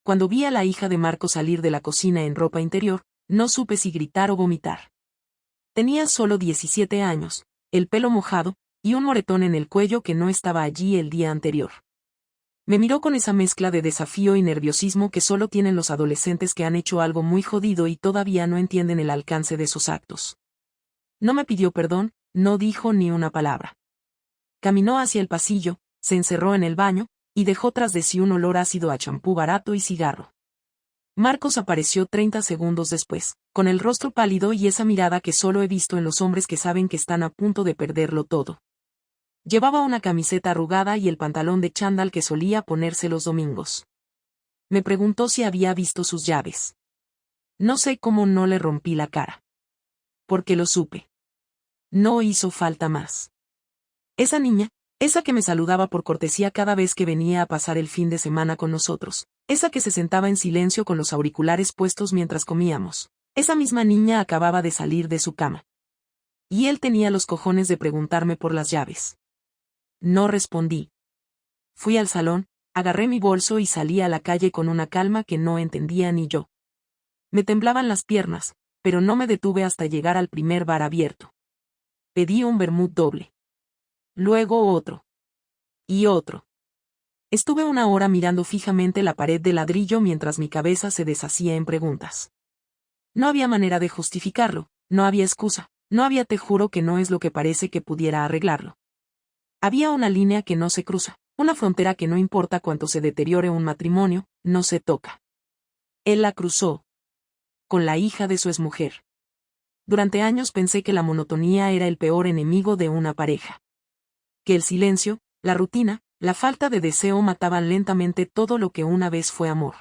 Cuando vi a la hija de Marco salir de la cocina en ropa interior, no supe si gritar o vomitar. Tenía solo 17 años, el pelo mojado, y un moretón en el cuello que no estaba allí el día anterior. Me miró con esa mezcla de desafío y nerviosismo que solo tienen los adolescentes que han hecho algo muy jodido y todavía no entienden el alcance de sus actos. No me pidió perdón, no dijo ni una palabra. Caminó hacia el pasillo, se encerró en el baño, y dejó tras de sí un olor ácido a champú barato y cigarro. Marcos apareció 30 segundos después, con el rostro pálido y esa mirada que solo he visto en los hombres que saben que están a punto de perderlo todo. Llevaba una camiseta arrugada y el pantalón de chándal que solía ponerse los domingos. Me preguntó si había visto sus llaves. No sé cómo no le rompí la cara. Porque lo supe. No hizo falta más. Esa niña, esa que me saludaba por cortesía cada vez que venía a pasar el fin de semana con nosotros, esa que se sentaba en silencio con los auriculares puestos mientras comíamos, esa misma niña acababa de salir de su cama. Y él tenía los cojones de preguntarme por las llaves. No respondí. Fui al salón, agarré mi bolso y salí a la calle con una calma que no entendía ni yo. Me temblaban las piernas, pero no me detuve hasta llegar al primer bar abierto. Pedí un vermut doble. Luego otro. Y otro. Estuve una hora mirando fijamente la pared de ladrillo mientras mi cabeza se deshacía en preguntas. No había manera de justificarlo, no había excusa, no había te juro que no es lo que parece que pudiera arreglarlo. Había una línea que no se cruza, una frontera que no importa cuánto se deteriore un matrimonio, no se toca. Él la cruzó. Con la hija de su exmujer. Durante años pensé que la monotonía era el peor enemigo de una pareja. Que el silencio, la rutina, la falta de deseo mataban lentamente todo lo que una vez fue amor.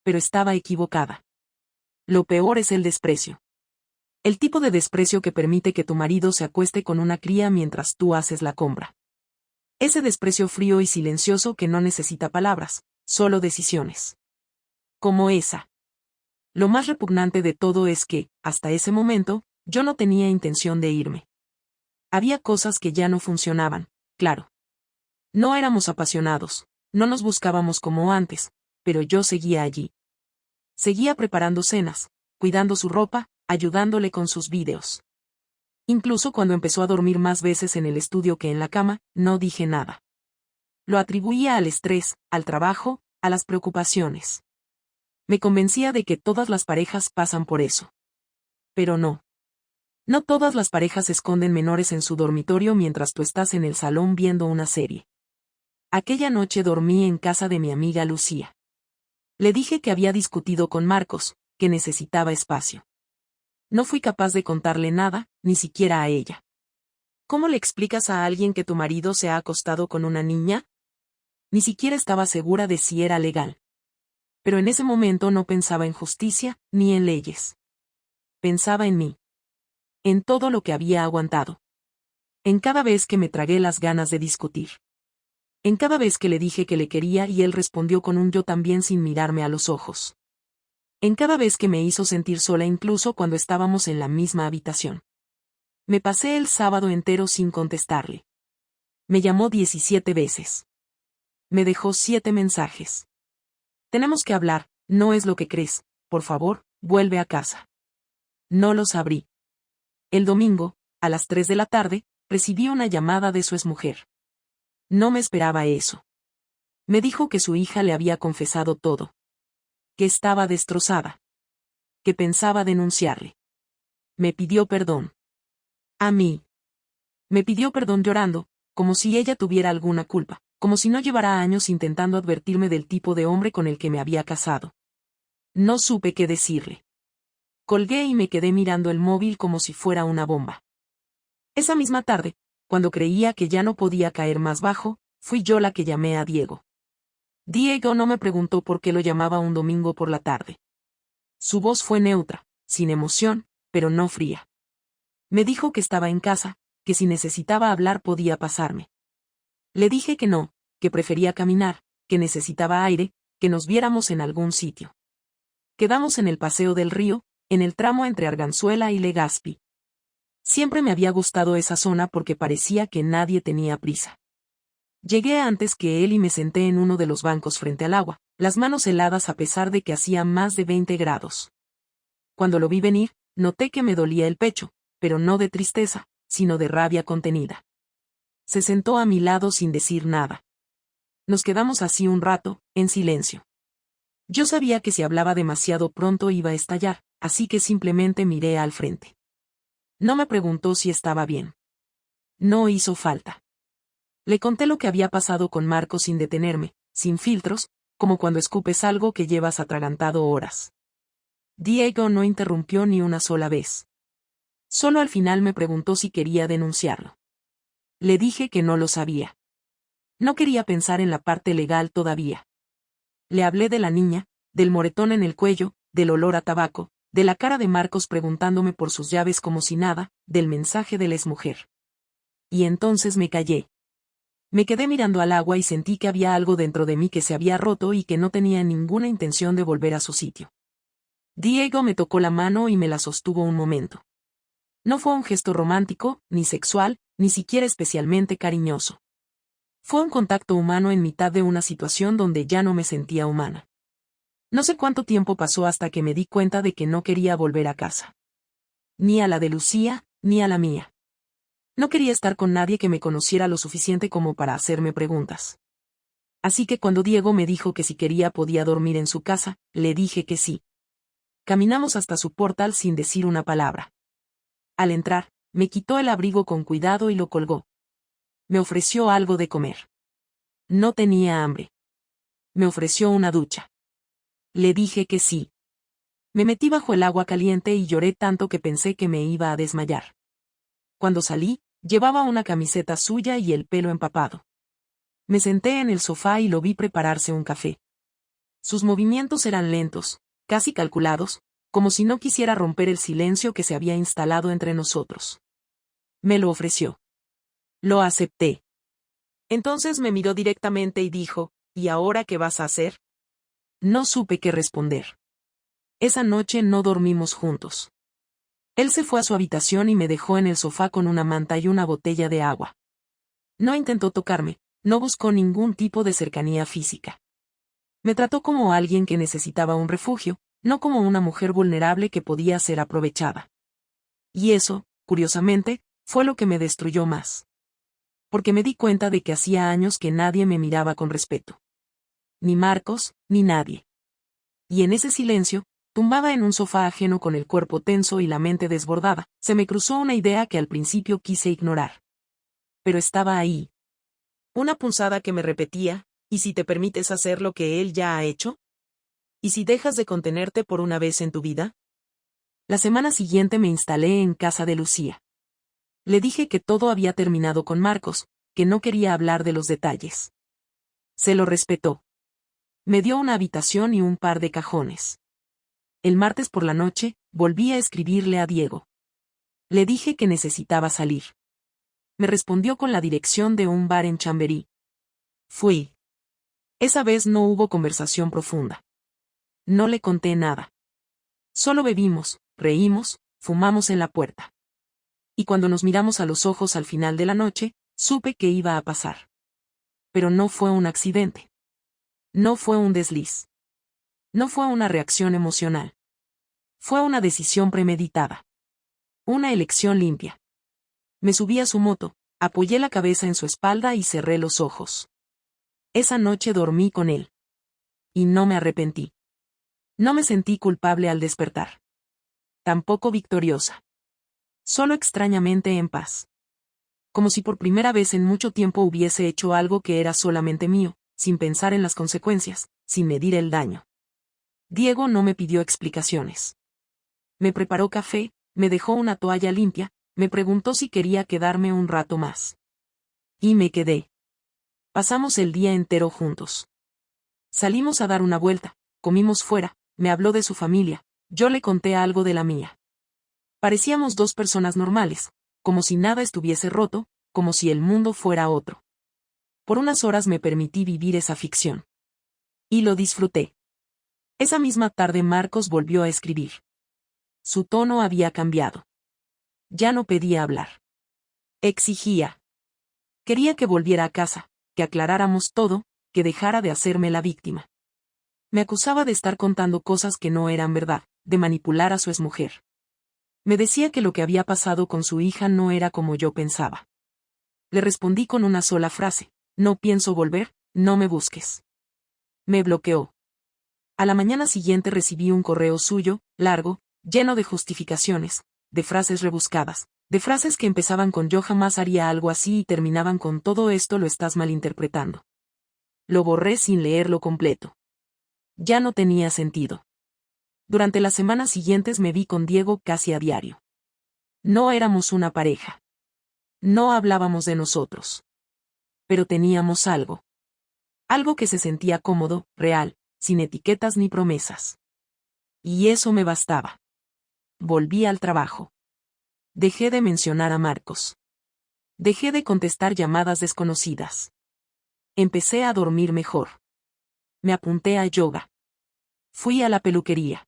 Pero estaba equivocada. Lo peor es el desprecio. El tipo de desprecio que permite que tu marido se acueste con una cría mientras tú haces la compra. Ese desprecio frío y silencioso que no necesita palabras, solo decisiones. Como esa. Lo más repugnante de todo es que, hasta ese momento, yo no tenía intención de irme. Había cosas que ya no funcionaban, claro. No éramos apasionados, no nos buscábamos como antes, pero yo seguía allí. Seguía preparando cenas, cuidando su ropa, ayudándole con sus vídeos. Incluso cuando empezó a dormir más veces en el estudio que en la cama, no dije nada. Lo atribuía al estrés, al trabajo, a las preocupaciones. Me convencía de que todas las parejas pasan por eso. Pero no. No todas las parejas esconden menores en su dormitorio mientras tú estás en el salón viendo una serie. Aquella noche dormí en casa de mi amiga Lucía. Le dije que había discutido con Marcos, que necesitaba espacio. No fui capaz de contarle nada, ni siquiera a ella. ¿Cómo le explicas a alguien que tu marido se ha acostado con una niña? Ni siquiera estaba segura de si era legal. Pero en ese momento no pensaba en justicia, ni en leyes. Pensaba en mí. En todo lo que había aguantado. En cada vez que me tragué las ganas de discutir. En cada vez que le dije que le quería y él respondió con un yo también sin mirarme a los ojos. En cada vez que me hizo sentir sola incluso cuando estábamos en la misma habitación. Me pasé el sábado entero sin contestarle. Me llamó 17 veces. Me dejó 7 mensajes. Tenemos que hablar, no es lo que crees, por favor, vuelve a casa. No los abrí. El domingo, a las 3 de la tarde, recibí una llamada de su exmujer. No me esperaba eso. Me dijo que su hija le había confesado todo. Que estaba destrozada. Que pensaba denunciarle. Me pidió perdón. A mí. Me pidió perdón llorando, como si ella tuviera alguna culpa, como si no llevara años intentando advertirme del tipo de hombre con el que me había casado. No supe qué decirle. Colgué y me quedé mirando el móvil como si fuera una bomba. Esa misma tarde, cuando creía que ya no podía caer más bajo, fui yo la que llamé a Diego. Diego no me preguntó por qué lo llamaba un domingo por la tarde. Su voz fue neutra, sin emoción, pero no fría. Me dijo que estaba en casa, que si necesitaba hablar podía pasarme. Le dije que no, que prefería caminar, que necesitaba aire, que nos viéramos en algún sitio. Quedamos en el paseo del río, en el tramo entre Arganzuela y Legazpi. Siempre me había gustado esa zona porque parecía que nadie tenía prisa. Llegué antes que él y me senté en uno de los bancos frente al agua, las manos heladas a pesar de que hacía más de 20 grados. Cuando lo vi venir, noté que me dolía el pecho, pero no de tristeza, sino de rabia contenida. Se sentó a mi lado sin decir nada. Nos quedamos así un rato, en silencio. Yo sabía que si hablaba demasiado pronto iba a estallar, así que simplemente miré al frente. No me preguntó si estaba bien. No hizo falta. Le conté lo que había pasado con Marcos sin detenerme, sin filtros, como cuando escupes algo que llevas atragantado horas. Diego no interrumpió ni una sola vez. Solo al final me preguntó si quería denunciarlo. Le dije que no lo sabía. No quería pensar en la parte legal todavía. Le hablé de la niña, del moretón en el cuello, del olor a tabaco, de la cara de Marcos preguntándome por sus llaves como si nada, del mensaje de la exmujer. Y entonces me callé. Me quedé mirando al agua y sentí que había algo dentro de mí que se había roto y que no tenía ninguna intención de volver a su sitio. Diego me tocó la mano y me la sostuvo un momento. No fue un gesto romántico, ni sexual, ni siquiera especialmente cariñoso. Fue un contacto humano en mitad de una situación donde ya no me sentía humana. No sé cuánto tiempo pasó hasta que me di cuenta de que no quería volver a casa. Ni a la de Lucía, ni a la mía. No quería estar con nadie que me conociera lo suficiente como para hacerme preguntas. Así que cuando Diego me dijo que si quería podía dormir en su casa, le dije que sí. Caminamos hasta su portal sin decir una palabra. Al entrar, me quitó el abrigo con cuidado y lo colgó. Me ofreció algo de comer. No tenía hambre. Me ofreció una ducha. Le dije que sí. Me metí bajo el agua caliente y lloré tanto que pensé que me iba a desmayar. Cuando salí, llevaba una camiseta suya y el pelo empapado. Me senté en el sofá y lo vi prepararse un café. Sus movimientos eran lentos, casi calculados, como si no quisiera romper el silencio que se había instalado entre nosotros. Me lo ofreció. Lo acepté. Entonces me miró directamente y dijo, ¿y ahora qué vas a hacer? No supe qué responder. Esa noche no dormimos juntos. Él se fue a su habitación y me dejó en el sofá con una manta y una botella de agua. No intentó tocarme, no buscó ningún tipo de cercanía física. Me trató como alguien que necesitaba un refugio, no como una mujer vulnerable que podía ser aprovechada. Y eso, curiosamente, fue lo que me destruyó más. Porque me di cuenta de que hacía años que nadie me miraba con respeto. Ni Marcos, ni nadie. Y en ese silencio, tumbada en un sofá ajeno con el cuerpo tenso y la mente desbordada, se me cruzó una idea que al principio quise ignorar. Pero estaba ahí. Una punzada que me repetía, ¿y si te permites hacer lo que él ya ha hecho? ¿Y si dejas de contenerte por una vez en tu vida? La semana siguiente me instalé en casa de Lucía. Le dije que todo había terminado con Marcos, que no quería hablar de los detalles. Se lo respetó. Me dio una habitación y un par de cajones. El martes por la noche, volví a escribirle a Diego. Le dije que necesitaba salir. Me respondió con la dirección de un bar en Chamberí. Fui. Esa vez no hubo conversación profunda. No le conté nada. Solo bebimos, reímos, fumamos en la puerta. Y cuando nos miramos a los ojos al final de la noche, supe que iba a pasar. Pero no fue un accidente. No fue un desliz. No fue una reacción emocional. Fue una decisión premeditada. Una elección limpia. Me subí a su moto, apoyé la cabeza en su espalda y cerré los ojos. Esa noche dormí con él. Y no me arrepentí. No me sentí culpable al despertar. Tampoco victoriosa. Solo extrañamente en paz. Como si por primera vez en mucho tiempo hubiese hecho algo que era solamente mío, sin pensar en las consecuencias, sin medir el daño. Diego no me pidió explicaciones. Me preparó café, me dejó una toalla limpia, me preguntó si quería quedarme un rato más. Y me quedé. Pasamos el día entero juntos. Salimos a dar una vuelta, comimos fuera, me habló de su familia, yo le conté algo de la mía. Parecíamos dos personas normales, como si nada estuviese roto, como si el mundo fuera otro. Por unas horas me permití vivir esa ficción. Y lo disfruté. Esa misma tarde Marcos volvió a escribir. Su tono había cambiado. Ya no pedía hablar. Exigía. Quería que volviera a casa, que aclaráramos todo, que dejara de hacerme la víctima. Me acusaba de estar contando cosas que no eran verdad, de manipular a su exmujer. Me decía que lo que había pasado con su hija no era como yo pensaba. Le respondí con una sola frase: no pienso volver, no me busques. Me bloqueó. A la mañana siguiente recibí un correo suyo, largo, lleno de justificaciones, de frases rebuscadas, de frases que empezaban con yo jamás haría algo así y terminaban con todo esto lo estás malinterpretando. Lo borré sin leerlo completo. Ya no tenía sentido. Durante las semanas siguientes me vi con Diego casi a diario. No éramos una pareja. No hablábamos de nosotros. Pero teníamos algo. Algo que se sentía cómodo, real, sin etiquetas ni promesas. Y eso me bastaba. Volví al trabajo. Dejé de mencionar a Marcos. Dejé de contestar llamadas desconocidas. Empecé a dormir mejor. Me apunté a yoga. Fui a la peluquería.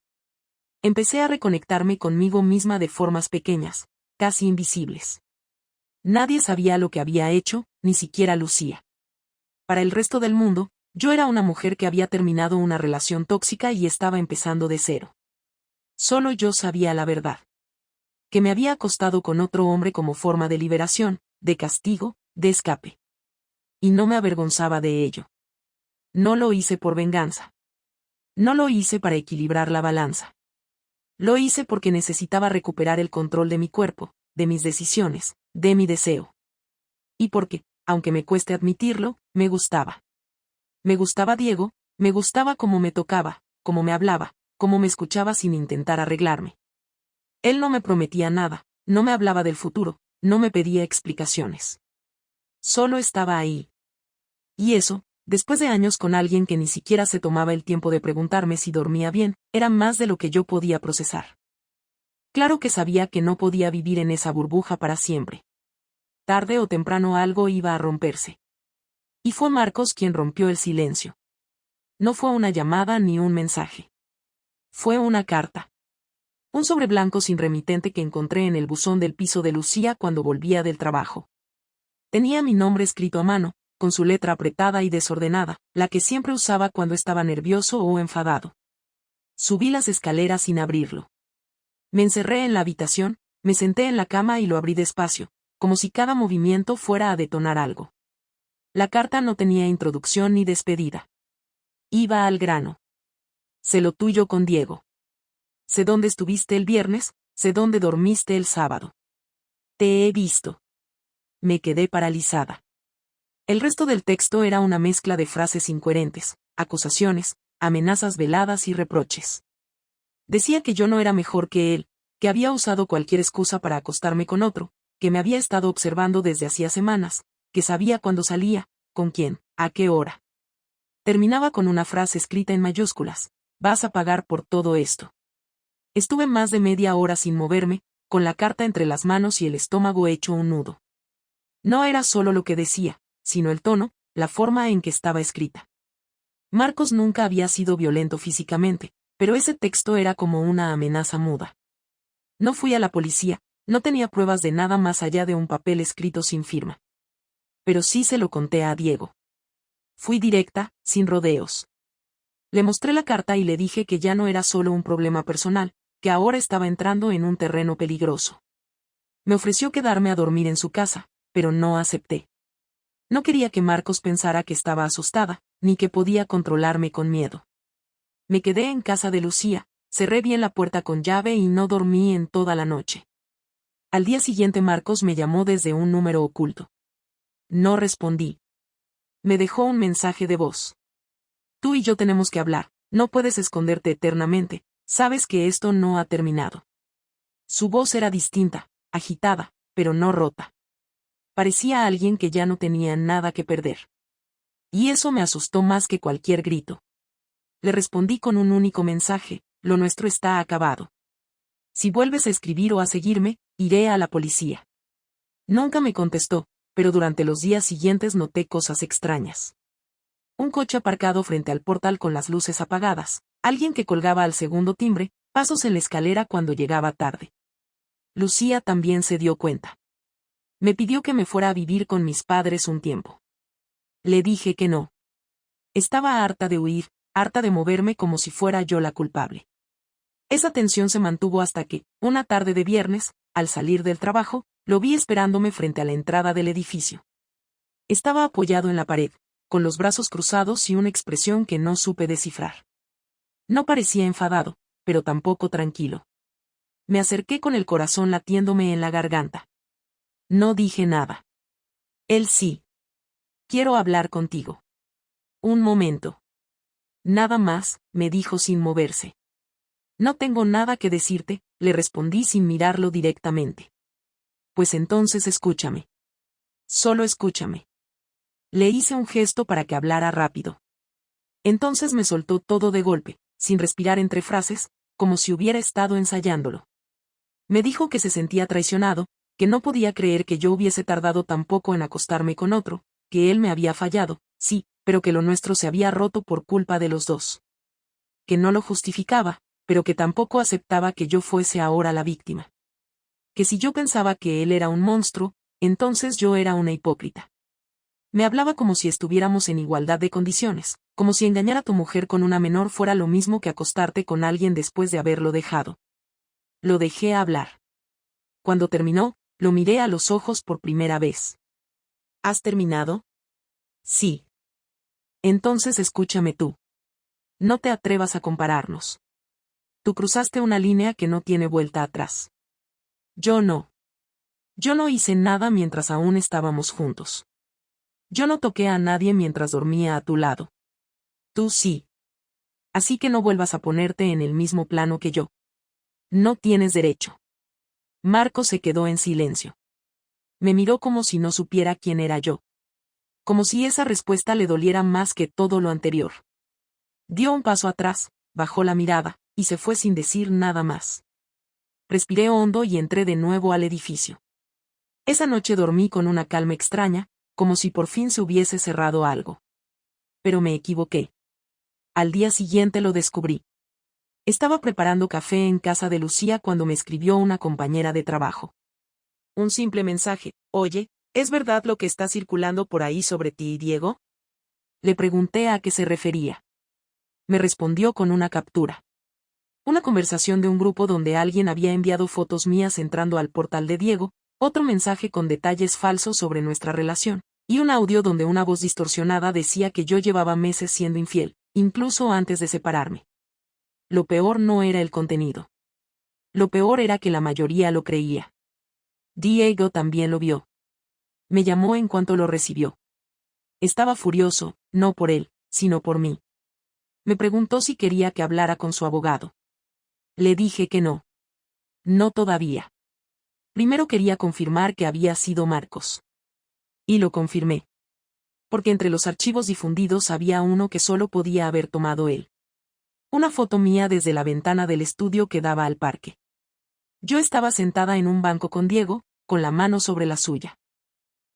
Empecé a reconectarme conmigo misma de formas pequeñas, casi invisibles. Nadie sabía lo que había hecho, ni siquiera Lucía. Para el resto del mundo, yo era una mujer que había terminado una relación tóxica y estaba empezando de cero. Solo yo sabía la verdad. Que me había acostado con otro hombre como forma de liberación, de castigo, de escape. Y no me avergonzaba de ello. No lo hice por venganza. No lo hice para equilibrar la balanza. Lo hice porque necesitaba recuperar el control de mi cuerpo, de mis decisiones, de mi deseo. Y porque, aunque me cueste admitirlo, me gustaba. Me gustaba Diego, me gustaba cómo me tocaba, cómo me hablaba, cómo me escuchaba sin intentar arreglarme. Él no me prometía nada, no me hablaba del futuro, no me pedía explicaciones. Solo estaba ahí. Y eso, después de años con alguien que ni siquiera se tomaba el tiempo de preguntarme si dormía bien, era más de lo que yo podía procesar. Claro que sabía que no podía vivir en esa burbuja para siempre. Tarde o temprano algo iba a romperse. Y fue Marcos quien rompió el silencio. No fue una llamada ni un mensaje. Fue una carta. Un sobre blanco sin remitente que encontré en el buzón del piso de Lucía cuando volvía del trabajo. Tenía mi nombre escrito a mano, con su letra apretada y desordenada, la que siempre usaba cuando estaba nervioso o enfadado. Subí las escaleras sin abrirlo. Me encerré en la habitación, me senté en la cama y lo abrí despacio, como si cada movimiento fuera a detonar algo. La carta no tenía introducción ni despedida. Iba al grano. Sé lo tuyo con Diego. Sé dónde estuviste el viernes, sé dónde dormiste el sábado. Te he visto. Me quedé paralizada. El resto del texto era una mezcla de frases incoherentes, acusaciones, amenazas veladas y reproches. Decía que yo no era mejor que él, que había usado cualquier excusa para acostarme con otro, que me había estado observando desde hacía semanas, que sabía cuándo salía, con quién, a qué hora. Terminaba con una frase escrita en mayúsculas: vas a pagar por todo esto. Estuve más de media hora sin moverme, con la carta entre las manos y el estómago hecho un nudo. No era solo lo que decía, sino el tono, la forma en que estaba escrita. Marcos nunca había sido violento físicamente, pero ese texto era como una amenaza muda. No fui a la policía, no tenía pruebas de nada más allá de un papel escrito sin firma. Pero sí se lo conté a Diego. Fui directa, sin rodeos. Le mostré la carta y le dije que ya no era solo un problema personal, que ahora estaba entrando en un terreno peligroso. Me ofreció quedarme a dormir en su casa, pero no acepté. No quería que Marcos pensara que estaba asustada, ni que podía controlarme con miedo. Me quedé en casa de Lucía, cerré bien la puerta con llave y no dormí en toda la noche. Al día siguiente Marcos me llamó desde un número oculto. No respondí. Me dejó un mensaje de voz. Tú y yo tenemos que hablar, no puedes esconderte eternamente, sabes que esto no ha terminado. Su voz era distinta, agitada, pero no rota. Parecía alguien que ya no tenía nada que perder. Y eso me asustó más que cualquier grito. Le respondí con un único mensaje: lo nuestro está acabado. Si vuelves a escribir o a seguirme, iré a la policía. Nunca me contestó, pero durante los días siguientes noté cosas extrañas. Un coche aparcado frente al portal con las luces apagadas, alguien que colgaba al segundo timbre, pasos en la escalera cuando llegaba tarde. Lucía también se dio cuenta. Me pidió que me fuera a vivir con mis padres un tiempo. Le dije que no. Estaba harta de huir, harta de moverme como si fuera yo la culpable. Esa tensión se mantuvo hasta que, una tarde de viernes, al salir del trabajo, lo vi esperándome frente a la entrada del edificio. Estaba apoyado en la pared, con los brazos cruzados y una expresión que no supe descifrar. No parecía enfadado, pero tampoco tranquilo. Me acerqué con el corazón latiéndome en la garganta. No dije nada. Él sí. Quiero hablar contigo. Un momento. Nada más, me dijo sin moverse. No tengo nada que decirte, le respondí sin mirarlo directamente. Pues entonces escúchame. Solo escúchame. Le hice un gesto para que hablara rápido. Entonces me soltó todo de golpe, sin respirar entre frases, como si hubiera estado ensayándolo. Me dijo que se sentía traicionado, que no podía creer que yo hubiese tardado tan poco en acostarme con otro, que él me había fallado, sí, pero que lo nuestro se había roto por culpa de los dos. Que no lo justificaba, pero que tampoco aceptaba que yo fuese ahora la víctima. Que si yo pensaba que él era un monstruo, entonces yo era una hipócrita. Me hablaba como si estuviéramos en igualdad de condiciones, como si engañar a tu mujer con una menor fuera lo mismo que acostarte con alguien después de haberlo dejado. Lo dejé hablar. Cuando terminó, lo miré a los ojos por primera vez. ¿Has terminado? Sí. Entonces escúchame tú. No te atrevas a compararnos. Tú cruzaste una línea que no tiene vuelta atrás. Yo no. Yo no hice nada mientras aún estábamos juntos. Yo no toqué a nadie mientras dormía a tu lado. Tú sí. Así que no vuelvas a ponerte en el mismo plano que yo. No tienes derecho. Marco se quedó en silencio. Me miró como si no supiera quién era yo. Como si esa respuesta le doliera más que todo lo anterior. Dio un paso atrás, bajó la mirada, y se fue sin decir nada más. Respiré hondo y entré de nuevo al edificio. Esa noche dormí con una calma extraña, como si por fin se hubiese cerrado algo. Pero me equivoqué. Al día siguiente lo descubrí. Estaba preparando café en casa de Lucía cuando me escribió una compañera de trabajo. Un simple mensaje: oye, ¿es verdad lo que está circulando por ahí sobre ti y Diego? Le pregunté a qué se refería. Me respondió con una captura. Una conversación de un grupo donde alguien había enviado fotos mías entrando al portal de Diego, otro mensaje con detalles falsos sobre nuestra relación, y un audio donde una voz distorsionada decía que yo llevaba meses siendo infiel, incluso antes de separarme. Lo peor no era el contenido. Lo peor era que la mayoría lo creía. Diego también lo vio. Me llamó en cuanto lo recibió. Estaba furioso, no por él, sino por mí. Me preguntó si quería que hablara con su abogado. Le dije que no. No todavía. Primero quería confirmar que había sido Marcos. Y lo confirmé. Porque entre los archivos difundidos había uno que solo podía haber tomado él. Una foto mía desde la ventana del estudio que daba al parque. Yo estaba sentada en un banco con Diego, con la mano sobre la suya.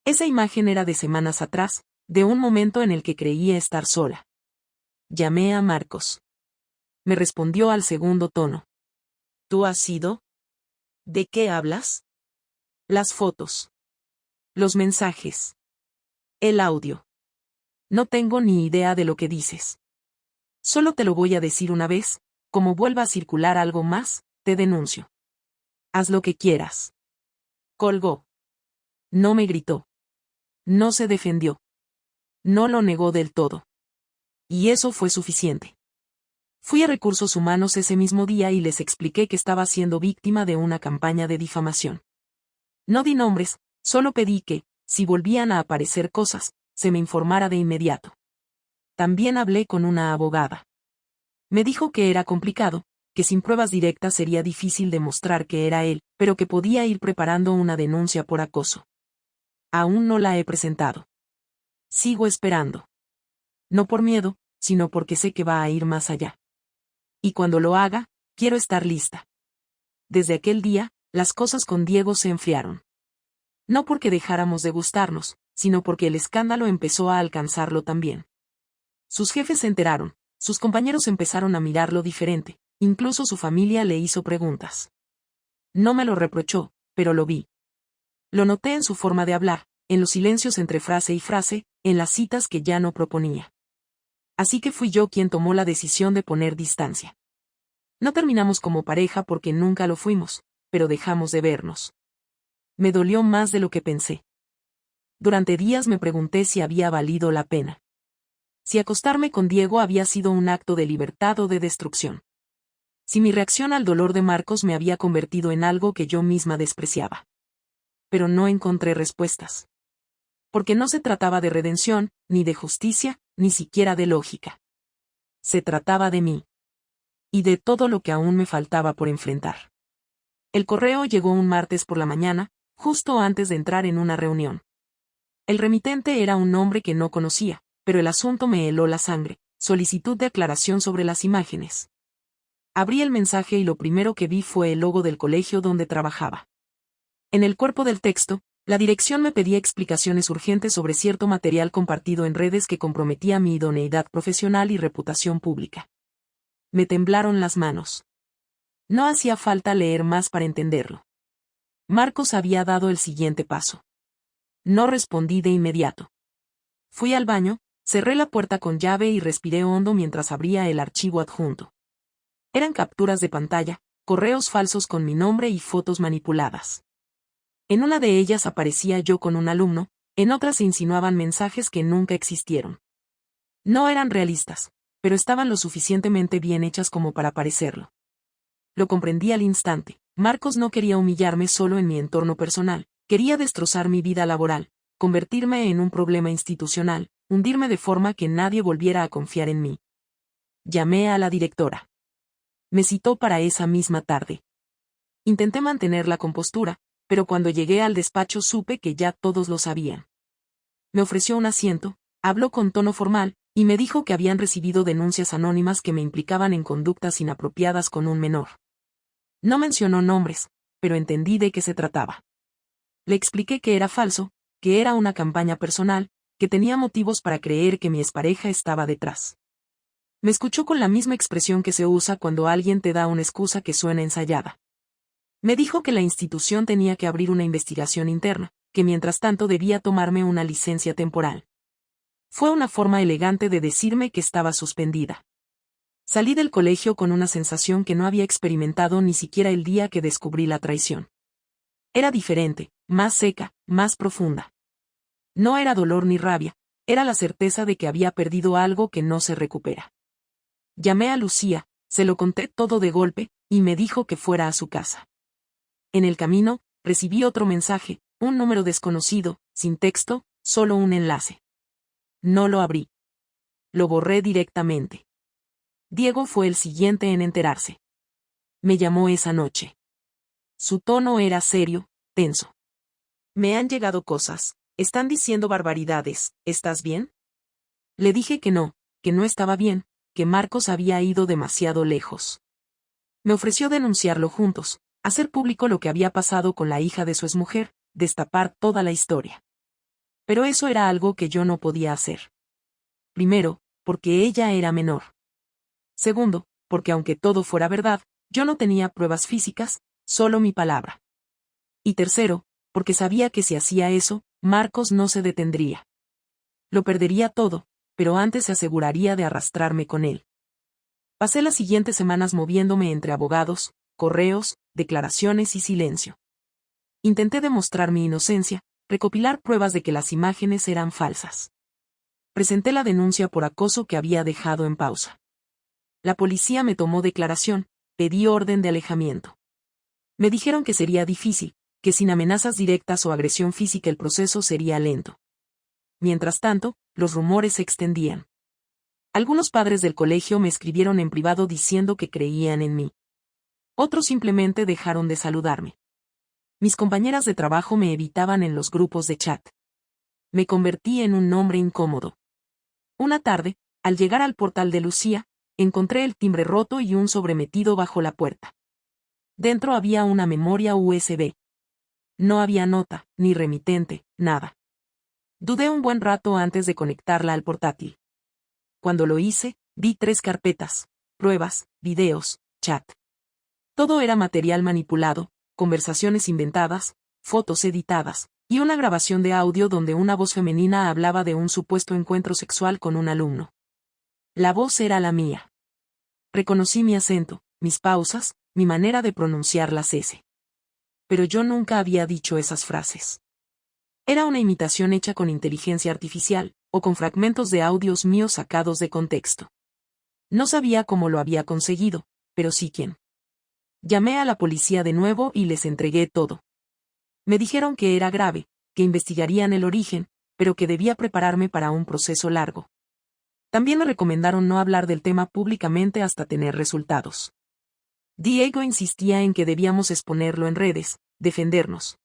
Esa imagen era de semanas atrás, de un momento en el que creía estar sola. Llamé a Marcos. Me respondió al segundo tono. ¿Tú has ido? ¿De qué hablas? Las fotos. Los mensajes. El audio. No tengo ni idea de lo que dices. Solo te lo voy a decir una vez, como vuelva a circular algo más, te denuncio. Haz lo que quieras. Colgó. No me gritó. No se defendió. No lo negó del todo. Y eso fue suficiente. Fui a Recursos Humanos ese mismo día y les expliqué que estaba siendo víctima de una campaña de difamación. No di nombres, solo pedí que, si volvían a aparecer cosas, se me informara de inmediato. También hablé con una abogada. Me dijo que era complicado, que sin pruebas directas sería difícil demostrar que era él, pero que podía ir preparando una denuncia por acoso. Aún no la he presentado. Sigo esperando. No por miedo, sino porque sé que va a ir más allá. Y cuando lo haga, quiero estar lista. Desde aquel día, las cosas con Diego se enfriaron. No porque dejáramos de gustarnos, sino porque el escándalo empezó a alcanzarlo también. Sus jefes se enteraron, sus compañeros empezaron a mirarlo diferente, incluso su familia le hizo preguntas. No me lo reprochó, pero lo vi. Lo noté en su forma de hablar, en los silencios entre frase y frase, en las citas que ya no proponía. Así que fui yo quien tomó la decisión de poner distancia. No terminamos como pareja porque nunca lo fuimos, pero dejamos de vernos. Me dolió más de lo que pensé. Durante días me pregunté si había valido la pena. Si acostarme con Diego había sido un acto de libertad o de destrucción. Si mi reacción al dolor de Marcos me había convertido en algo que yo misma despreciaba. Pero no encontré respuestas. Porque no se trataba de redención, ni de justicia, ni siquiera de lógica. Se trataba de mí. Y de todo lo que aún me faltaba por enfrentar. El correo llegó un martes por la mañana, justo antes de entrar en una reunión. El remitente era un hombre que no conocía, pero el asunto me heló la sangre: solicitud de aclaración sobre las imágenes. Abrí el mensaje y lo primero que vi fue el logo del colegio donde trabajaba. En el cuerpo del texto, la dirección me pedía explicaciones urgentes sobre cierto material compartido en redes que comprometía mi idoneidad profesional y reputación pública. Me temblaron las manos. No hacía falta leer más para entenderlo. Marcos había dado el siguiente paso. No respondí de inmediato. Fui al baño, cerré la puerta con llave y respiré hondo mientras abría el archivo adjunto. Eran capturas de pantalla, correos falsos con mi nombre y fotos manipuladas. En una de ellas aparecía yo con un alumno, en otras se insinuaban mensajes que nunca existieron. No eran realistas, pero estaban lo suficientemente bien hechas como para parecerlo. Lo comprendí al instante. Marcos no quería humillarme solo en mi entorno personal, quería destrozar mi vida laboral, convertirme en un problema institucional, hundirme de forma que nadie volviera a confiar en mí. Llamé a la directora. Me citó para esa misma tarde. Intenté mantener la compostura, pero cuando llegué al despacho supe que ya todos lo sabían. Me ofreció un asiento, habló con tono formal, y me dijo que habían recibido denuncias anónimas que me implicaban en conductas inapropiadas con un menor. No mencionó nombres, pero entendí de qué se trataba. Le expliqué que era falso, que era una campaña personal, que tenía motivos para creer que mi expareja estaba detrás. Me escuchó con la misma expresión que se usa cuando alguien te da una excusa que suena ensayada. Me dijo que la institución tenía que abrir una investigación interna, que mientras tanto debía tomarme una licencia temporal. Fue una forma elegante de decirme que estaba suspendida. Salí del colegio con una sensación que no había experimentado ni siquiera el día que descubrí la traición. Era diferente, más seca, más profunda. No era dolor ni rabia, era la certeza de que había perdido algo que no se recupera. Llamé a Lucía, se lo conté todo de golpe, y me dijo que fuera a su casa. En el camino, recibí otro mensaje, un número desconocido, sin texto, solo un enlace. No lo abrí. Lo borré directamente. Diego fue el siguiente en enterarse. Me llamó esa noche. Su tono era serio, tenso. Me han llegado cosas, están diciendo barbaridades, ¿estás bien? Le dije que no estaba bien, que Marcos había ido demasiado lejos. Me ofreció denunciarlo juntos, hacer público lo que había pasado con la hija de su exmujer, destapar toda la historia. Pero eso era algo que yo no podía hacer. Primero, porque ella era menor. Segundo, porque aunque todo fuera verdad, yo no tenía pruebas físicas, solo mi palabra. Y tercero, porque sabía que si hacía eso, Marcos no se detendría. Lo perdería todo, pero antes se aseguraría de arrastrarme con él. Pasé las siguientes semanas moviéndome entre abogados, correos, declaraciones y silencio. Intenté demostrar mi inocencia, recopilar pruebas de que las imágenes eran falsas. Presenté la denuncia por acoso que había dejado en pausa. La policía me tomó declaración, pedí orden de alejamiento. Me dijeron que sería difícil, que sin amenazas directas o agresión física el proceso sería lento. Mientras tanto, los rumores se extendían. Algunos padres del colegio me escribieron en privado diciendo que creían en mí. Otros simplemente dejaron de saludarme. Mis compañeras de trabajo me evitaban en los grupos de chat. Me convertí en un hombre incómodo. Una tarde, al llegar al portal de Lucía, encontré el timbre roto y un sobre metido bajo la puerta. Dentro había una memoria USB. No había nota, ni remitente, nada. Dudé un buen rato antes de conectarla al portátil. Cuando lo hice, vi 3 carpetas: pruebas, videos, chat. Todo era material manipulado, conversaciones inventadas, fotos editadas, y una grabación de audio donde una voz femenina hablaba de un supuesto encuentro sexual con un alumno. La voz era la mía. Reconocí mi acento, mis pausas, mi manera de pronunciar las S. Pero yo nunca había dicho esas frases. Era una imitación hecha con inteligencia artificial, o con fragmentos de audios míos sacados de contexto. No sabía cómo lo había conseguido, pero sí quién. Llamé a la policía de nuevo y les entregué todo. Me dijeron que era grave, que investigarían el origen, pero que debía prepararme para un proceso largo. También me recomendaron no hablar del tema públicamente hasta tener resultados. Diego insistía en que debíamos exponerlo en redes, defendernos.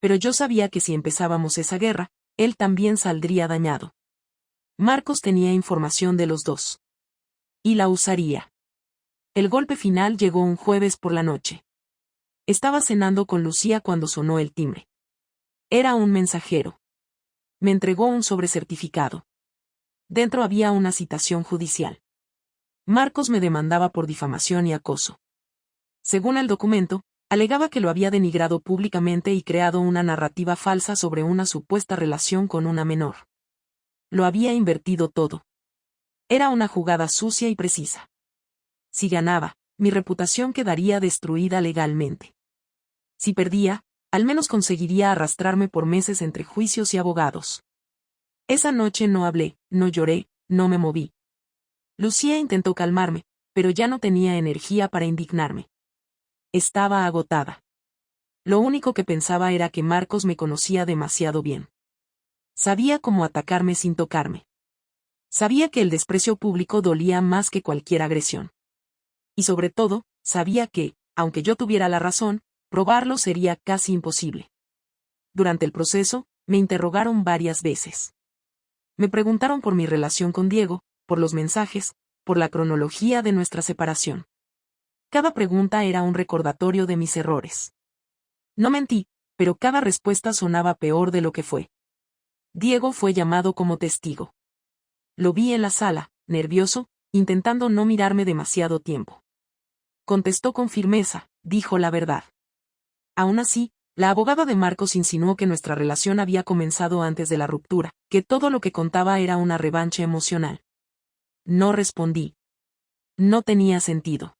Pero yo sabía que si empezábamos esa guerra, él también saldría dañado. Marcos tenía información de los dos. Y la usaría. El golpe final llegó un jueves por la noche. Estaba cenando con Lucía cuando sonó el timbre. Era un mensajero. Me entregó un sobrecertificado. Dentro había una citación judicial. Marcos me demandaba por difamación y acoso. Según el documento, alegaba que lo había denigrado públicamente y creado una narrativa falsa sobre una supuesta relación con una menor. Lo había invertido todo. Era una jugada sucia y precisa. Si ganaba, mi reputación quedaría destruida legalmente. Si perdía, al menos conseguiría arrastrarme por meses entre juicios y abogados. Esa noche no hablé, no lloré, no me moví. Lucía intentó calmarme, pero ya no tenía energía para indignarme. Estaba agotada. Lo único que pensaba era que Marcos me conocía demasiado bien. Sabía cómo atacarme sin tocarme. Sabía que el desprecio público dolía más que cualquier agresión. Y sobre todo, sabía que, aunque yo tuviera la razón, probarlo sería casi imposible. Durante el proceso, me interrogaron varias veces. Me preguntaron por mi relación con Diego, por los mensajes, por la cronología de nuestra separación. Cada pregunta era un recordatorio de mis errores. No mentí, pero cada respuesta sonaba peor de lo que fue. Diego fue llamado como testigo. Lo vi en la sala, nervioso, intentando no mirarme demasiado tiempo. Contestó con firmeza, dijo la verdad. Aún así, la abogada de Marcos insinuó que nuestra relación había comenzado antes de la ruptura, que todo lo que contaba era una revancha emocional. No respondí. No tenía sentido.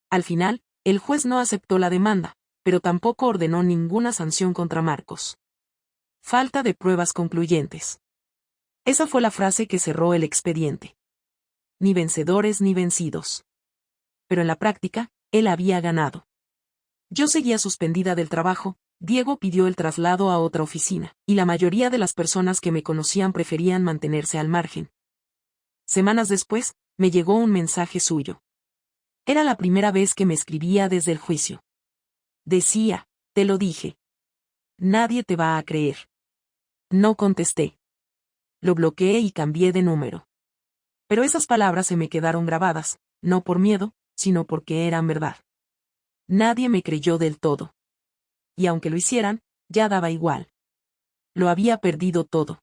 Al final, el juez no aceptó la demanda, pero tampoco ordenó ninguna sanción contra Marcos. Falta de pruebas concluyentes. Esa fue la frase que cerró el expediente. Ni vencedores ni vencidos. Pero en la práctica, él había ganado. Yo seguía suspendida del trabajo, Diego pidió el traslado a otra oficina, y la mayoría de las personas que me conocían preferían mantenerse al margen. Semanas después, me llegó un mensaje suyo. Era la primera vez que me escribía desde el juicio. Decía, te lo dije. Nadie te va a creer. No contesté. Lo bloqueé y cambié de número. Pero esas palabras se me quedaron grabadas, no por miedo, sino porque eran verdad. Nadie me creyó del todo. Y aunque lo hicieran, ya daba igual. Lo había perdido todo.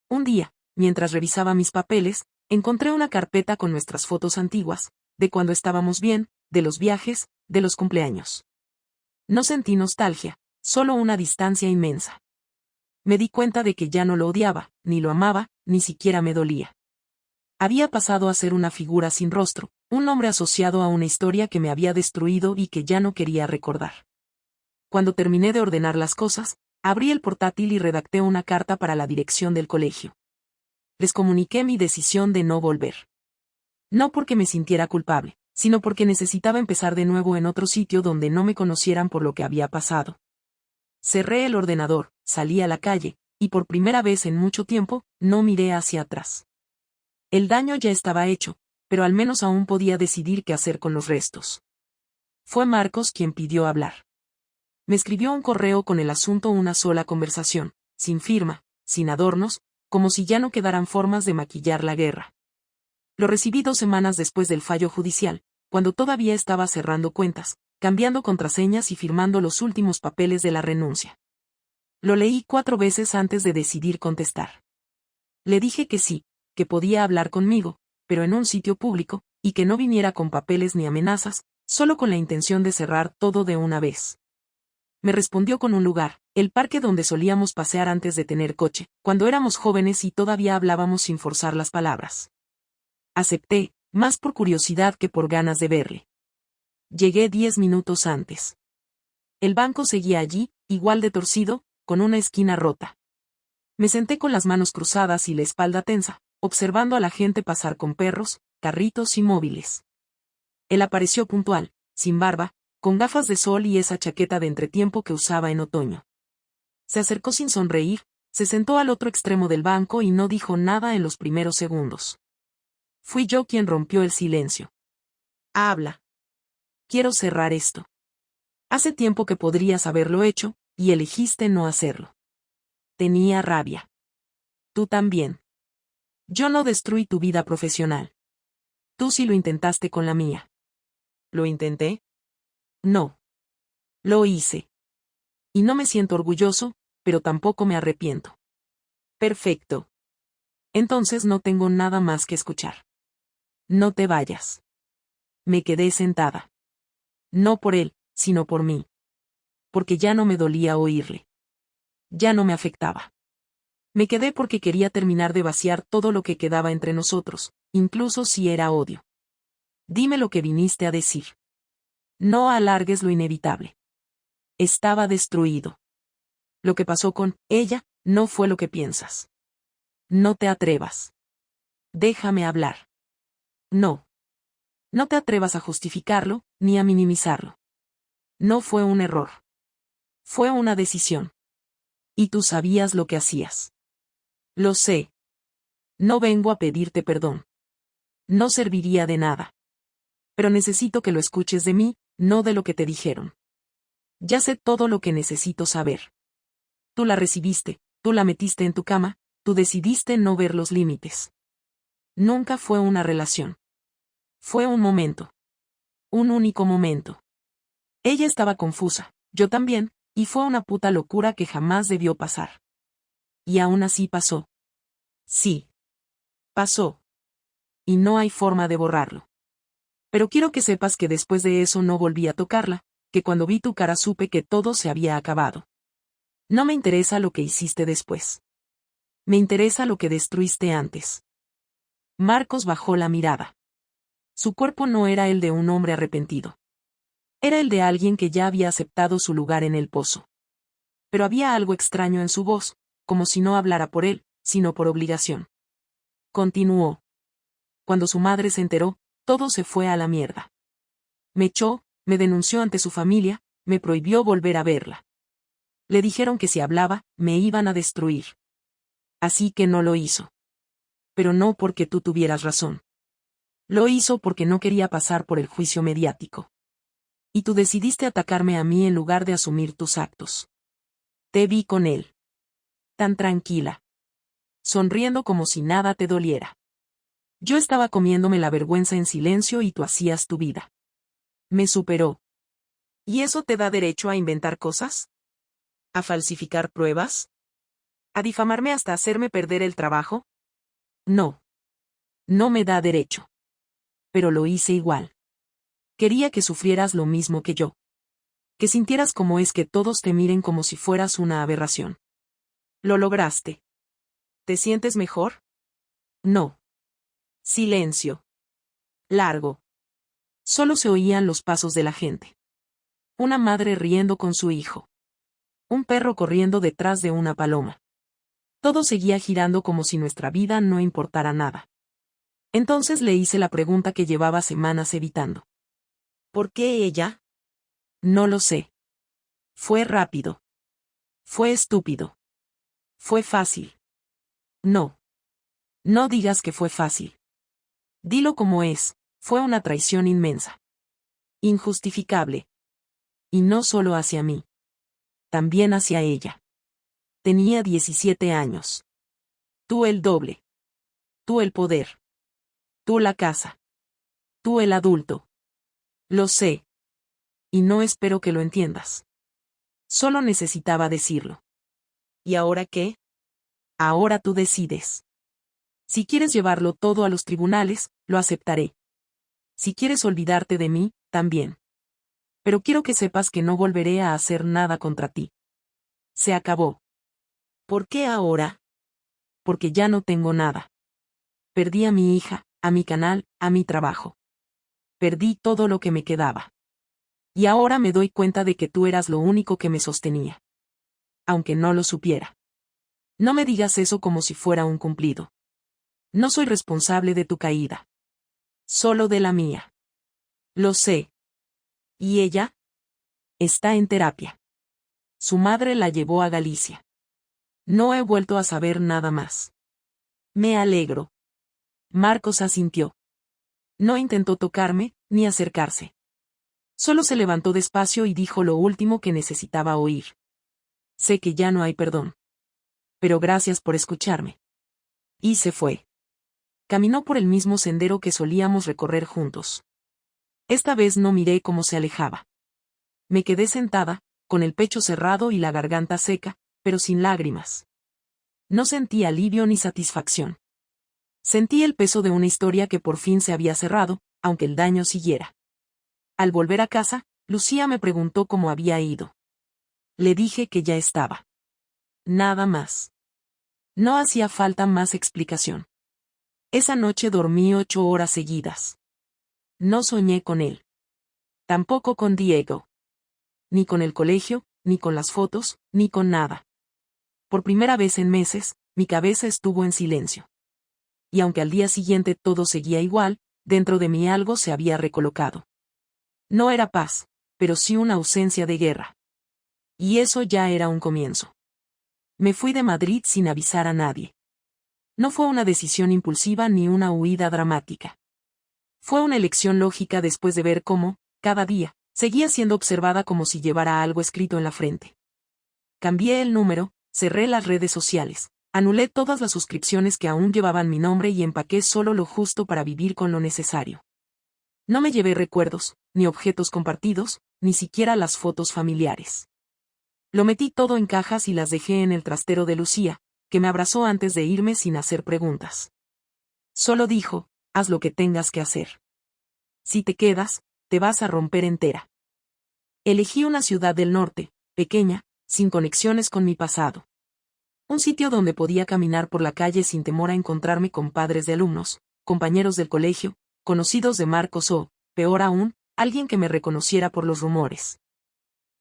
Un día, mientras revisaba mis papeles, encontré una carpeta con nuestras fotos antiguas, de cuando estábamos bien, de los viajes, de los cumpleaños. No sentí nostalgia, solo una distancia inmensa. Me di cuenta de que ya no lo odiaba, ni lo amaba, ni siquiera me dolía. Había pasado a ser una figura sin rostro, un nombre asociado a una historia que me había destruido y que ya no quería recordar. Cuando terminé de ordenar las cosas, abrí el portátil y redacté una carta para la dirección del colegio. Les comuniqué mi decisión de no volver. No porque me sintiera culpable, sino porque necesitaba empezar de nuevo en otro sitio donde no me conocieran por lo que había pasado. Cerré el ordenador, salí a la calle, y por primera vez en mucho tiempo, no miré hacia atrás. El daño ya estaba hecho, pero al menos aún podía decidir qué hacer con los restos. Fue Marcos quien pidió hablar. Me escribió un correo con el asunto, una sola conversación, sin firma, sin adornos, como si ya no quedaran formas de maquillar la guerra. Lo recibí 2 semanas después del fallo judicial, cuando todavía estaba cerrando cuentas, cambiando contraseñas y firmando los últimos papeles de la renuncia. Lo leí 4 veces antes de decidir contestar. Le dije que sí, que podía hablar conmigo, pero en un sitio público, y que no viniera con papeles ni amenazas, solo con la intención de cerrar todo de una vez. Me respondió con un lugar, el parque donde solíamos pasear antes de tener coche, cuando éramos jóvenes y todavía hablábamos sin forzar las palabras. Acepté, más por curiosidad que por ganas de verle. Llegué 10 minutos antes. El banco seguía allí, igual de torcido, con una esquina rota. Me senté con las manos cruzadas y la espalda tensa, observando a la gente pasar con perros, carritos y móviles. Él apareció puntual, sin barba, con gafas de sol y esa chaqueta de entretiempo que usaba en otoño. Se acercó sin sonreír, se sentó al otro extremo del banco y no dijo nada en los primeros segundos. Fui yo quien rompió el silencio. Habla. Quiero cerrar esto. Hace tiempo que podrías haberlo hecho, y elegiste no hacerlo. Tenía rabia. Tú también. Yo no destruí tu vida profesional. Tú sí lo intentaste con la mía. ¿Lo intenté? No. Lo hice. Y no me siento orgulloso, pero tampoco me arrepiento. Perfecto. Entonces no tengo nada más que escuchar. No te vayas. Me quedé sentada. No por él, sino por mí. Porque ya no me dolía oírle. Ya no me afectaba. Me quedé porque quería terminar de vaciar todo lo que quedaba entre nosotros, incluso si era odio. Dime lo que viniste a decir. No alargues lo inevitable. Estaba destruido. Lo que pasó con ella no fue lo que piensas. No te atrevas. Déjame hablar. No. No te atrevas a justificarlo, ni a minimizarlo. No fue un error. Fue una decisión. Y tú sabías lo que hacías. Lo sé. No vengo a pedirte perdón. No serviría de nada. Pero necesito que lo escuches de mí, no de lo que te dijeron. Ya sé todo lo que necesito saber. Tú la recibiste, tú la metiste en tu cama, tú decidiste no ver los límites. Nunca fue una relación. Fue un momento. Un único momento. Ella estaba confusa, yo también, y fue una puta locura que jamás debió pasar. Y aún así pasó. Sí. Pasó. Y no hay forma de borrarlo. Pero quiero que sepas que después de eso no volví a tocarla, que cuando vi tu cara supe que todo se había acabado. No me interesa lo que hiciste después. Me interesa lo que destruiste antes. Marcos bajó la mirada. Su cuerpo no era el de un hombre arrepentido. Era el de alguien que ya había aceptado su lugar en el pozo. Pero había algo extraño en su voz, como si no hablara por él, sino por obligación. Continuó. Cuando su madre se enteró, todo se fue a la mierda. Me echó, me denunció ante su familia, me prohibió volver a verla. Le dijeron que si hablaba, me iban a destruir. Así que no lo hizo. Pero no porque tú tuvieras razón. Lo hizo porque no quería pasar por el juicio mediático. Y tú decidiste atacarme a mí en lugar de asumir tus actos. Te vi con él. Tan tranquila. Sonriendo como si nada te doliera. Yo estaba comiéndome la vergüenza en silencio y tú hacías tu vida. Me superó. ¿Y eso te da derecho a inventar cosas? ¿A falsificar pruebas? ¿A difamarme hasta hacerme perder el trabajo? No. No me da derecho. Pero lo hice igual. Quería que sufrieras lo mismo que yo. Que sintieras como es que todos te miren como si fueras una aberración. Lo lograste. ¿Te sientes mejor? No. Silencio. Largo. Solo se oían los pasos de la gente. Una madre riendo con su hijo. Un perro corriendo detrás de una paloma. Todo seguía girando como si nuestra vida no importara nada. Entonces le hice la pregunta que llevaba semanas evitando. ¿Por qué ella? No lo sé. Fue rápido. Fue estúpido. Fue fácil. No. No digas que fue fácil. Dilo como es, fue una traición inmensa. Injustificable. Y no solo hacia mí. También hacia ella. Tenía 17 años. Tú el doble. Tú el poder. Tú la casa. Tú el adulto. Lo sé. Y no espero que lo entiendas. Solo necesitaba decirlo. ¿Y ahora qué? Ahora tú decides. Si quieres llevarlo todo a los tribunales, lo aceptaré. Si quieres olvidarte de mí, también. Pero quiero que sepas que no volveré a hacer nada contra ti. Se acabó. ¿Por qué ahora? Porque ya no tengo nada. Perdí a mi hija, a mi canal, a mi trabajo. Perdí todo lo que me quedaba. Y ahora me doy cuenta de que tú eras lo único que me sostenía. Aunque no lo supiera. No me digas eso como si fuera un cumplido. No soy responsable de tu caída. Solo de la mía. Lo sé. ¿Y ella? Está en terapia. Su madre la llevó a Galicia. No he vuelto a saber nada más. Me alegro. Marcos asintió. No intentó tocarme, ni acercarse. Solo se levantó despacio y dijo lo último que necesitaba oír. Sé que ya no hay perdón. Pero gracias por escucharme. Y se fue. Caminó por el mismo sendero que solíamos recorrer juntos. Esta vez no miré cómo se alejaba. Me quedé sentada, con el pecho cerrado y la garganta seca, pero sin lágrimas. No sentí alivio ni satisfacción. Sentí el peso de una historia que por fin se había cerrado, aunque el daño siguiera. Al volver a casa, Lucía me preguntó cómo había ido. Le dije que ya estaba. Nada más. No hacía falta más explicación. Esa noche dormí 8 horas seguidas. No soñé con él. Tampoco con Diego. Ni con el colegio, ni con las fotos, ni con nada. Por primera vez en meses, mi cabeza estuvo en silencio. Y aunque al día siguiente todo seguía igual, dentro de mí algo se había recolocado. No era paz, pero sí una ausencia de guerra. Y eso ya era un comienzo. Me fui de Madrid sin avisar a nadie. No fue una decisión impulsiva ni una huida dramática. Fue una elección lógica después de ver cómo, cada día, seguía siendo observada como si llevara algo escrito en la frente. Cambié el número, cerré las redes sociales, anulé todas las suscripciones que aún llevaban mi nombre y empaqué solo lo justo para vivir con lo necesario. No me llevé recuerdos, ni objetos compartidos, ni siquiera las fotos familiares. Lo metí todo en cajas y las dejé en el trastero de Lucía, que me abrazó antes de irme sin hacer preguntas. Solo dijo, haz lo que tengas que hacer. Si te quedas, te vas a romper entera. Elegí una ciudad del norte, pequeña, sin conexiones con mi pasado. Un sitio donde podía caminar por la calle sin temor a encontrarme con padres de alumnos, compañeros del colegio, conocidos de Marcos o, peor aún, alguien que me reconociera por los rumores.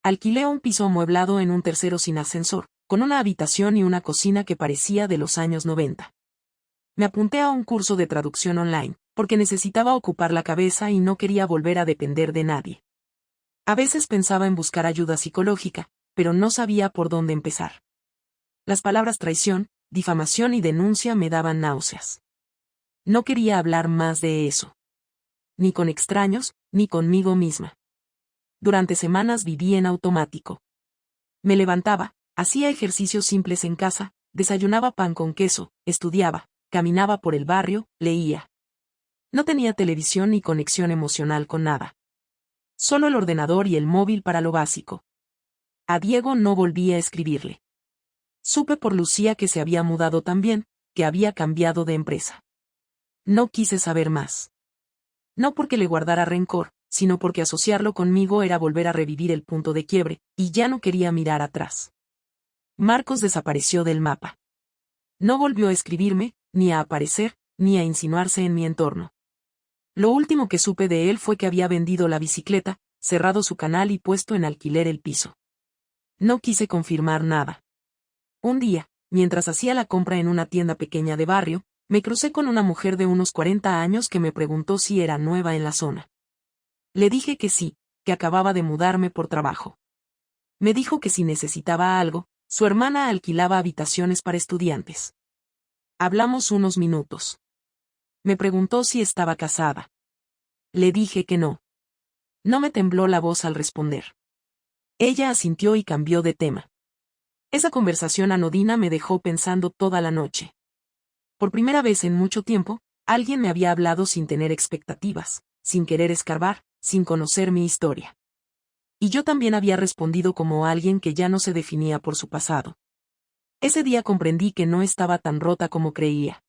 Alquilé un piso amueblado en un tercero sin ascensor, con una habitación y una cocina que parecía de los años 90. Me apunté a un curso de traducción online, porque necesitaba ocupar la cabeza y no quería volver a depender de nadie. A veces pensaba en buscar ayuda psicológica, pero no sabía por dónde empezar. Las palabras traición, difamación y denuncia me daban náuseas. No quería hablar más de eso. Ni con extraños, ni conmigo misma. Durante semanas viví en automático. Me levantaba, hacía ejercicios simples en casa, desayunaba pan con queso, estudiaba, caminaba por el barrio, leía. No tenía televisión ni conexión emocional con nada. Solo el ordenador y el móvil para lo básico. A Diego no volví a escribirle. Supe por Lucía que se había mudado también, que había cambiado de empresa. No quise saber más. No porque le guardara rencor, sino porque asociarlo conmigo era volver a revivir el punto de quiebre, y ya no quería mirar atrás. Marcos desapareció del mapa. No volvió a escribirme, ni a aparecer, ni a insinuarse en mi entorno. Lo último que supe de él fue que había vendido la bicicleta, cerrado su canal y puesto en alquiler el piso. No quise confirmar nada. Un día, mientras hacía la compra en una tienda pequeña de barrio, me crucé con una mujer de unos 40 años que me preguntó si era nueva en la zona. Le dije que sí, que acababa de mudarme por trabajo. Me dijo que si necesitaba algo, su hermana alquilaba habitaciones para estudiantes. Hablamos unos minutos. Me preguntó si estaba casada. Le dije que no. No me tembló la voz al responder. Ella asintió y cambió de tema. Esa conversación anodina me dejó pensando toda la noche. Por primera vez en mucho tiempo, alguien me había hablado sin tener expectativas, sin querer escarbar, sin conocer mi historia. Y yo también había respondido como alguien que ya no se definía por su pasado. Ese día comprendí que no estaba tan rota como creía.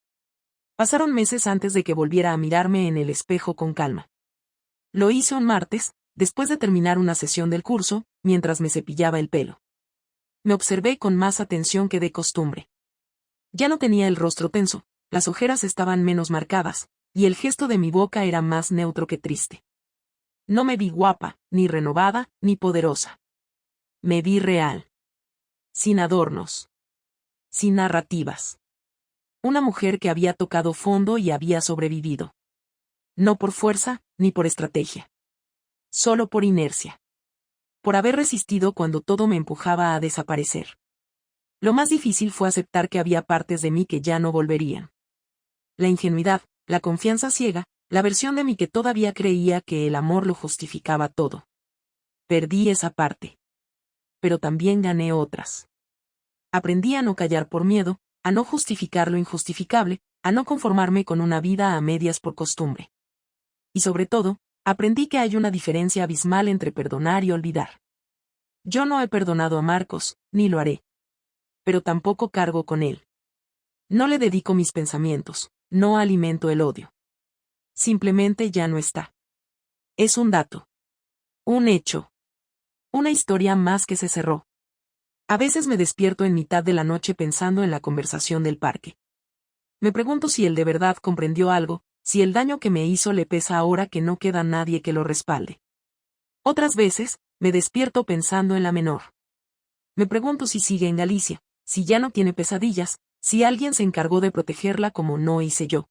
Pasaron meses antes de que volviera a mirarme en el espejo con calma. Lo hice un martes, después de terminar una sesión del curso, mientras me cepillaba el pelo. Me observé con más atención que de costumbre. Ya no tenía el rostro tenso, las ojeras estaban menos marcadas, y el gesto de mi boca era más neutro que triste. No me vi guapa, ni renovada, ni poderosa. Me vi real. Sin adornos. Sin narrativas. Una mujer que había tocado fondo y había sobrevivido. No por fuerza, ni por estrategia. Solo por inercia. Por haber resistido cuando todo me empujaba a desaparecer. Lo más difícil fue aceptar que había partes de mí que ya no volverían. La ingenuidad, la confianza ciega, la versión de mí que todavía creía que el amor lo justificaba todo. Perdí esa parte. Pero también gané otras. Aprendí a no callar por miedo, a no justificar lo injustificable, a no conformarme con una vida a medias por costumbre. Y sobre todo, aprendí que hay una diferencia abismal entre perdonar y olvidar. Yo no he perdonado a Marcos, ni lo haré. Pero tampoco cargo con él. No le dedico mis pensamientos, no alimento el odio. Simplemente ya no está. Es un dato. Un hecho. Una historia más que se cerró. A veces me despierto en mitad de la noche pensando en la conversación del parque. Me pregunto si él de verdad comprendió algo, si el daño que me hizo le pesa ahora que no queda nadie que lo respalde. Otras veces, me despierto pensando en la menor. Me pregunto si sigue en Galicia, si ya no tiene pesadillas, si alguien se encargó de protegerla como no hice yo.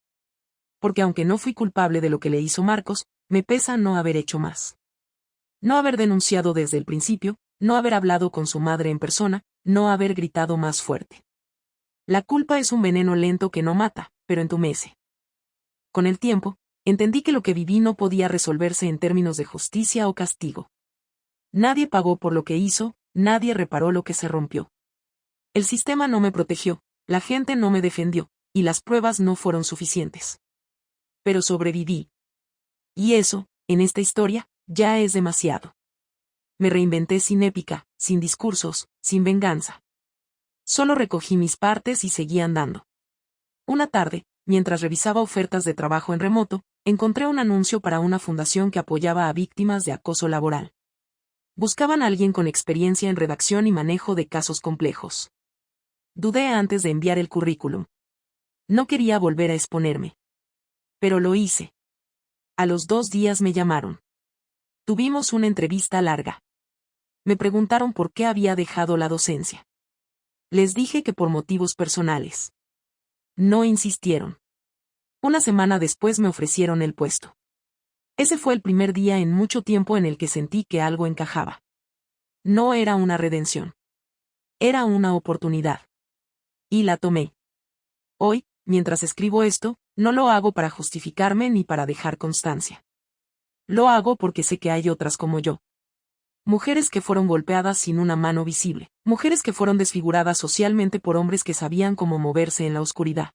Porque aunque no fui culpable de lo que le hizo Marcos, me pesa no haber hecho más. No haber denunciado desde el principio, no haber hablado con su madre en persona, no haber gritado más fuerte. La culpa es un veneno lento que no mata, pero entumece. Con el tiempo, entendí que lo que viví no podía resolverse en términos de justicia o castigo. Nadie pagó por lo que hizo, nadie reparó lo que se rompió. El sistema no me protegió, la gente no me defendió, y las pruebas no fueron suficientes. Pero sobreviví. Y eso, en esta historia, ya es demasiado. Me reinventé sin épica, sin discursos, sin venganza. Solo recogí mis partes y seguí andando. Una tarde, mientras revisaba ofertas de trabajo en remoto, encontré un anuncio para una fundación que apoyaba a víctimas de acoso laboral. Buscaban a alguien con experiencia en redacción y manejo de casos complejos. Dudé antes de enviar el currículum. No quería volver a exponerme. Pero lo hice. A los 2 días me llamaron. Tuvimos una entrevista larga. Me preguntaron por qué había dejado la docencia. Les dije que por motivos personales. No insistieron. Una semana después me ofrecieron el puesto. Ese fue el primer día en mucho tiempo en el que sentí que algo encajaba. No era una redención. Era una oportunidad. Y la tomé. Hoy, mientras escribo esto, no lo hago para justificarme ni para dejar constancia. Lo hago porque sé que hay otras como yo. Mujeres que fueron golpeadas sin una mano visible, mujeres que fueron desfiguradas socialmente por hombres que sabían cómo moverse en la oscuridad.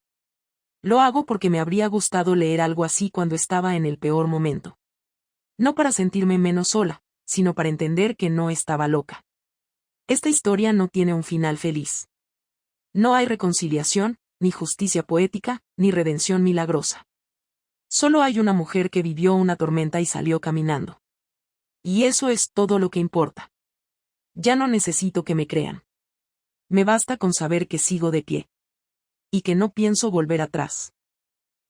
Lo hago porque me habría gustado leer algo así cuando estaba en el peor momento. No para sentirme menos sola, sino para entender que no estaba loca. Esta historia no tiene un final feliz. No hay reconciliación, ni justicia poética, ni redención milagrosa. Solo hay una mujer que vivió una tormenta y salió caminando. Y eso es todo lo que importa. Ya no necesito que me crean. Me basta con saber que sigo de pie. Y que no pienso volver atrás.